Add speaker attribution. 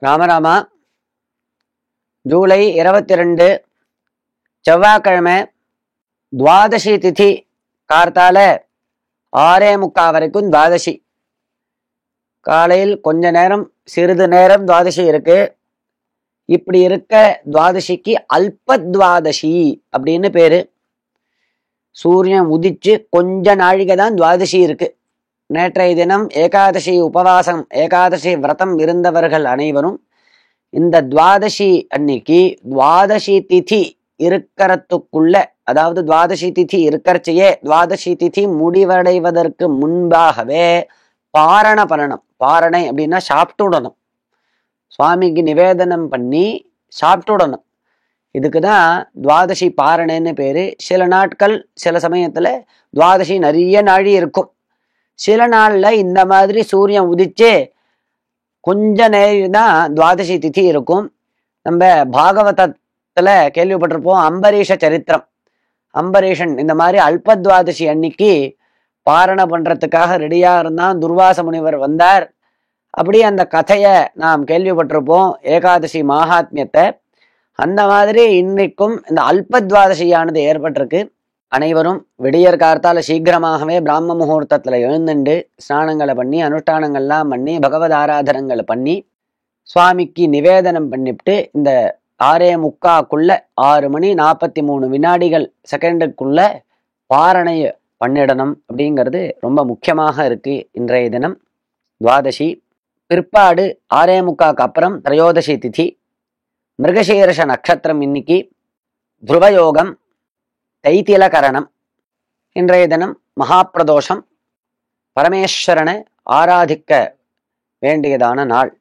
Speaker 1: ராமராமா, ஜூலை 22 செவ்வாய்க்கிழமை, துவாதசி திதி. கார்த்தால 6:45 வரைக்கும் துவாதசி. காலையில் கொஞ்ச நேரம், சிறிது நேரம் துவாதசி இருக்கு. இப்படி இருக்க துவாதசிக்கு அல்பத்வாதசி அப்படின்னு பேரு. சூரியன் உதிச்சு கொஞ்ச நாழிகை தான் துவாதசி இருக்கு. நேற்றைய தினம் ஏகாதசி உபவாசம், ஏகாதசி விரதம் இருந்தவர்கள் அனைவரும் இந்த துவாதசி அன்னைக்கு துவாதசி திதி இருக்கிறதுக்குள்ள, அதாவது துவாதசி திதி இருக்கிறச்சையே துவாதசி திதி முடிவடைவதற்கு முன்பாகவே பாரண பண்ணணும். பாரணை அப்படின்னா சாப்பிட்டு விடணும். சுவாமிக்கு நிவேதனம் பண்ணி சாப்பிட்டு விடணும். இதுக்குதான் துவாதசி பாரணைன்னு பேரு. சில நாட்கள், சில சமயத்துல துவாதசி நிறைய நாழி இருக்கும். சில நாள்ல இந்த மாதிரி சூரியன் உதிச்சு கொஞ்ச நேரம் தான் துவாதசி திதி இருக்கும். நம்ம பாகவதத்துல கேள்விப்பட்டிருப்போம் அம்பரீஷ சரித்திரம். அம்பரீஷன் இந்த மாதிரி அல்பத்வாதசி அன்னைக்கு பாரணை பண்றதுக்காக ரெடியா இருந்தான். துர்வாச முனிவர் வந்தார். அப்படி அந்த கதையை நாம் கேள்விப்பட்டிருப்போம், ஏகாதசி மகாத்மியத்தை. அந்த மாதிரி இன்னைக்கும் இந்த அல்பத்வாதசியானது ஏற்பட்டிருக்கு. அனைவரும் விடியற் கார்த்தால சீக்கிரமாகவே பிராம முகூர்த்தத்துல எழுந்துண்டு ஸ்நானங்களை பண்ணி அனுஷ்டானங்கள்லாம் பண்ணி பகவத் ஆராதனங்களை பண்ணி சுவாமிக்கு நிவேதனம் பண்ணிவிட்டு இந்த 6:45 6:43 செகண்டுக்குள்ள பாரணைய பண்ணிடணும். அப்படிங்கிறது ரொம்ப முக்கியமாக இருக்கு. இன்றைய தினம் துவாதசி. பிற்பாடு 6:45 அப்புறம் திரையோதசி திதி. மிருகசீர்ஷ நட்சத்திரம் இன்னைக்கு. துருவயோகம், தைத்திலகரணம். இன்றைய தினம் மகாபிரதோஷம். பரமேஸ்வரனை ஆராதிக்க வேண்டியதான நாள்.